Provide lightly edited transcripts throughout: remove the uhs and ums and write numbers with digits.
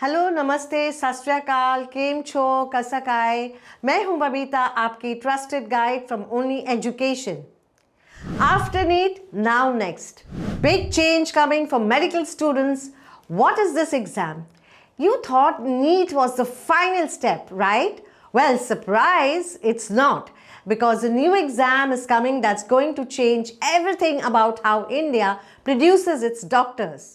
Hello, नमस्ते, सत श्री अकाल, केम छो, कसकाय। मैं हूं बबीता, आपकी trusted guide from only education. After NEET, now next. Big change coming for medical students. What is this exam? You thought NEET was the final step, right? Well, surprise, it's not. Because a new exam is coming that's going to change everything about how India produces its doctors.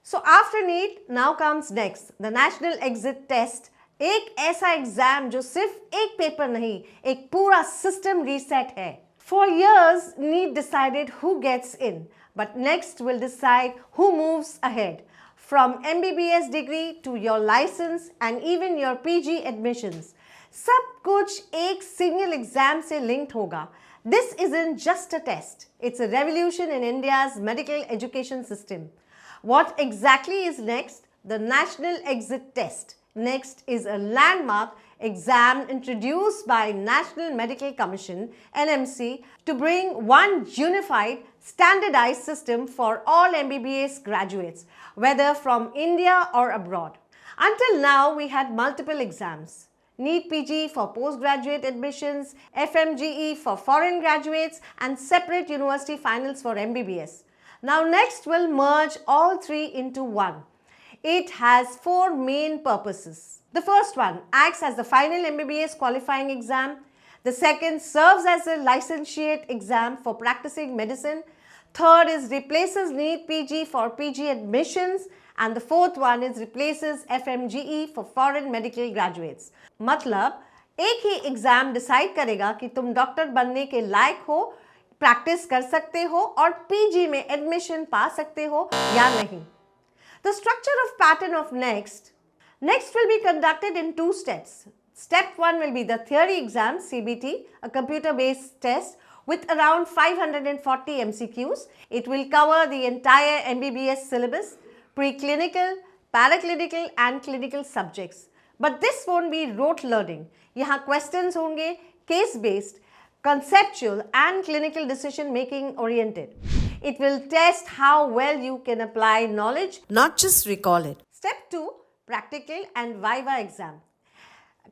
So after NEET, now comes next, the National Exit Test. एक ऐसा exam जो सिर्फ एक paper नहीं, एक पूरा system reset है. For years, NEET decided who gets in, but next will decide who moves ahead. From MBBS degree to your license and even your PG admissions, सब कुछ एक single exam से linked होगा. This isn't just a test. It's a revolution in India's medical education system. What exactly is next? The National Exit Test. Next is a landmark exam introduced by National Medical Commission (NMC) to bring one unified, standardized system for all MBBS graduates, whether from India or abroad. Until now, we had multiple exams. NEET PG for postgraduate admissions, FMGE for foreign graduates, and separate university finals for MBBS. Now next we'll merge all three into one. It has four main purposes. The first one acts as the final MBBS qualifying exam. The second serves as a licentiate exam for practicing medicine. Third is replaces NEET PG for PG admissions. And the fourth one is replaces FMGE for foreign medical graduates. मतलब एक ही exam decide करेगा कि तुम doctor बनने के लायक हो, practice कर सकते हो और पीजी में एडमिशन पा सकते हो या नहीं. The structure of pattern of next will be conducted in two steps. Step 1 will be the theory exam, CBT, a computer-based test with around 540 MCQs. It will cover the entire MBBS syllabus, preclinical, paraclinical and clinical subjects. But this won't be rote learning. यहाँ questions होंगे case-based, conceptual and clinical decision making oriented. It will test how well you can apply knowledge, not just recall it. Step 2, practical and viva exam.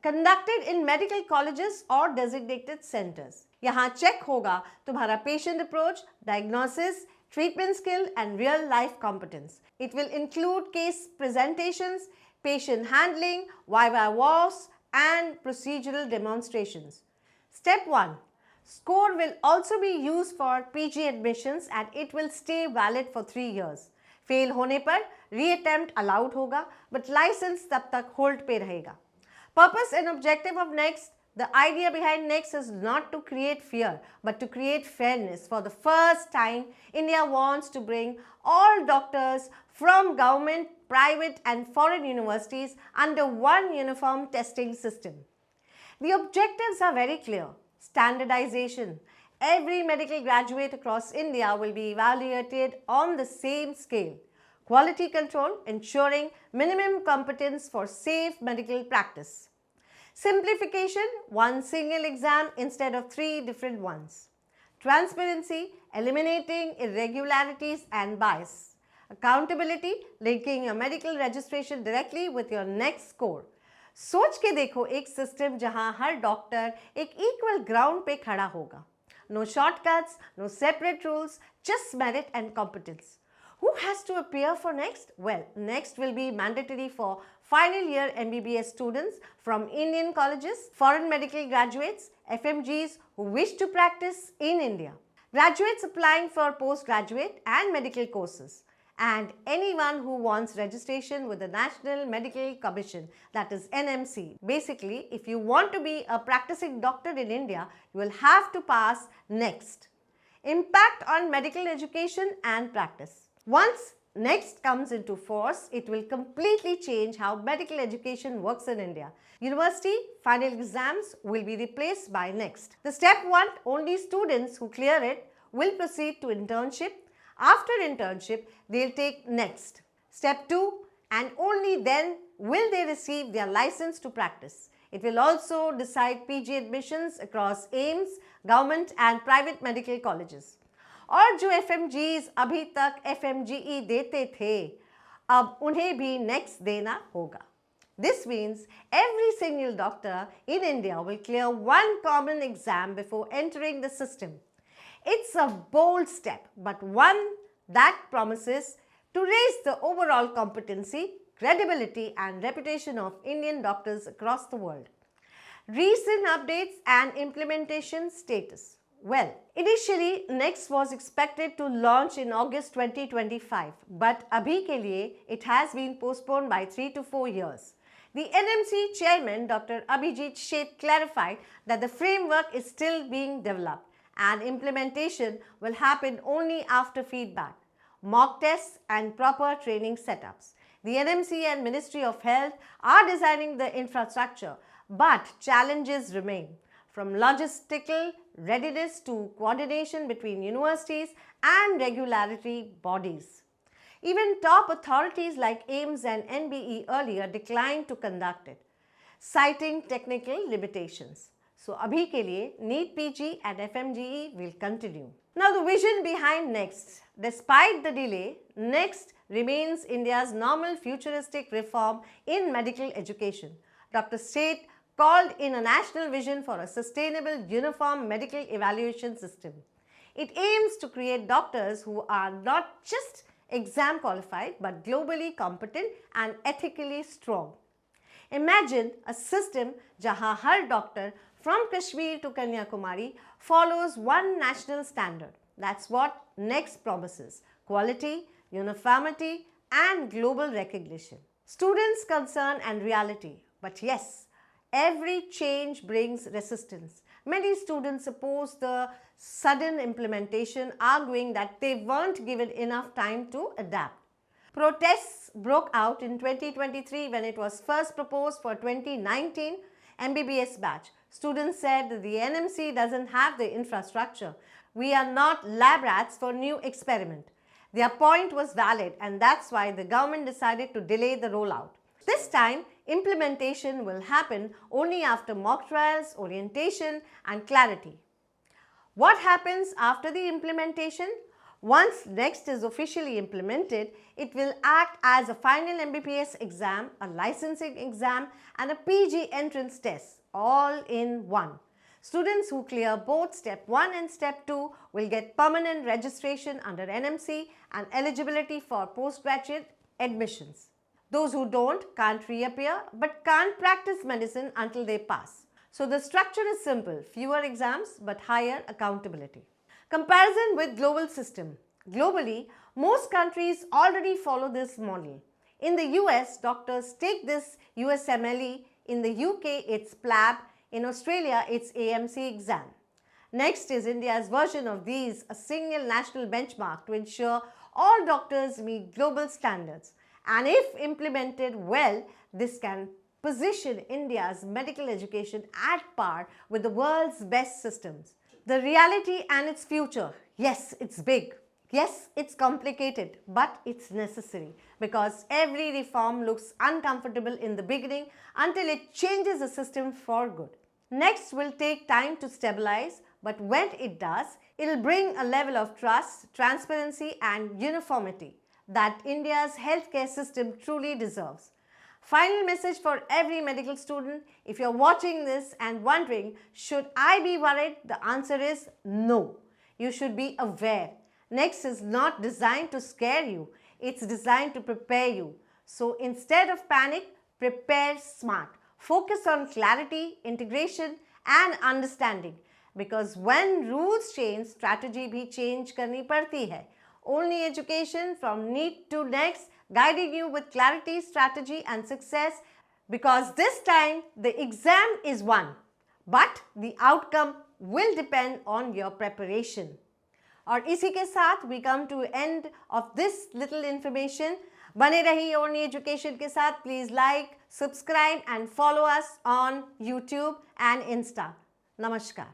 Conducted in medical colleges or designated centers. यहाँ check होगा तुम्हारा patient approach, diagnosis, treatment skill and real life competence. It will include case presentations, patient handling, viva voce and procedural demonstrations. Step 1. Score will also be used for PG admissions and it will stay valid for 3 years. Fail होने पर reattempt allowed होगा, but license तब तक hold पे रहेगा. Purpose and objective of NEXT. The idea behind NEXT is not to create fear, but to create fairness. For the first time, India wants to bring all doctors from government, private and foreign universities under one uniform testing system. The objectives are very clear. Standardization. Every medical graduate across India will be evaluated on the same scale. Quality control, ensuring minimum competence for safe medical practice. Simplification, one single exam instead of 3 different ones. Transparency, eliminating irregularities and bias. Accountability, linking your medical registration directly with your next score. सोच के देखो एक system जहां हर doctor एक equal ground पे खड़ा होगा. No shortcuts, no separate rules, just merit and competence. Who has to appear for next? Well, next will be mandatory for final year MBBS students from Indian colleges, foreign medical graduates, FMGs who wish to practice in India, graduates applying for postgraduate and medical courses, and anyone who wants registration with the National Medical Commission, that is NMC. Basically, if you want to be a practicing doctor in India, you will have to pass NEXT. Impact on medical education and practice. Once NEXT comes into force, it will completely change how medical education works in India. University final exams will be replaced by NEXT. The step 1, only students who clear it will proceed to internship. After internship, they'll take NEXT. Step 2, and only then will they receive their license to practice. It will also decide PG admissions across AIIMS, government and private medical colleges. और जो FMGs अभी तक FMGE देते थे, अब उन्हें भी NEXT देना होगा. This means every single doctor in India will clear one common exam before entering the system. It's a bold step, but one that promises to raise the overall competency, credibility, and reputation of Indian doctors across the world. Recent updates and implementation status. Well, initially NEXT was expected to launch in August 2025, but abhi ke liye it has been postponed by 3 to 4 years. The NMC chairman Dr. Abhijit Sheth clarified that the framework is still being developed and implementation will happen only after feedback, mock tests and proper training setups. The NMC and Ministry of Health are designing the infrastructure, but challenges remain, from logistical readiness to coordination between universities and regulatory bodies. Even top authorities like AIIMS and NBE earlier declined to conduct it, citing technical limitations. So, abhi ke liye NEET PG and FMGE will continue. Now, the vision behind NEXT. Despite the delay, NEXT remains India's normal futuristic reform in medical education. Dr. Sheth called in a national vision for a sustainable, uniform medical evaluation system. It aims to create doctors who are not just exam qualified but globally competent and ethically strong. Imagine a system jahan har doctor from Kashmir to Kanyakumari follows one national standard. That's what NEXT promises: quality, uniformity and global recognition. Students' concern and reality. But yes, every change brings resistance. Many students oppose the sudden implementation, arguing that they weren't given enough time to adapt. Protests broke out in 2023 when it was first proposed for 2019 MBBS batch. Students said that the NMC doesn't have the infrastructure. We are not lab rats for new experiment. Their point was valid, and that's why the government decided to delay the rollout. This time, implementation will happen only after mock trials, orientation and clarity. What happens after the implementation? Once NEXT is officially implemented, it will act as a final MBBS exam, a licensing exam and a PG entrance test, all in one. Students who clear both Step 1 and Step 2 will get permanent registration under NMC and eligibility for postgraduate admissions. Those who don't can't reappear but can't practice medicine until they pass. So the structure is simple: fewer exams but higher accountability. Comparison with global system. Globally, most countries already follow this model. In the US, doctors take this USMLE. In the UK, it's PLAB. In Australia, it's AMC exam. NEXT is India's version of these, a single national benchmark to ensure all doctors meet global standards. And if implemented well, this can position India's medical education at par with the world's best systems. The reality and its future. Yes, it's big. Yes, it's complicated, but it's necessary because every reform looks uncomfortable in the beginning until it changes the system for good. NEXT will take time to stabilize, but when it does, it'll bring a level of trust, transparency and uniformity that India's healthcare system truly deserves. Final message for every medical student: if you're watching this and wondering, should I be worried? The answer is no. You should be aware. NEXT is not designed to scare you. It's designed to prepare you. So instead of panic, prepare smart. Focus on clarity, integration and understanding. Because when rules change, strategy bhi change karni padti hai. Only education from NEET to NEXT, guiding you with clarity, strategy and success, because this time the exam is one, but the outcome will depend on your preparation. और इसी के साथ we come to end of this little information. बने रहिए Only Education के साथ. Please like, subscribe and follow us on YouTube and Insta. नमस्कार.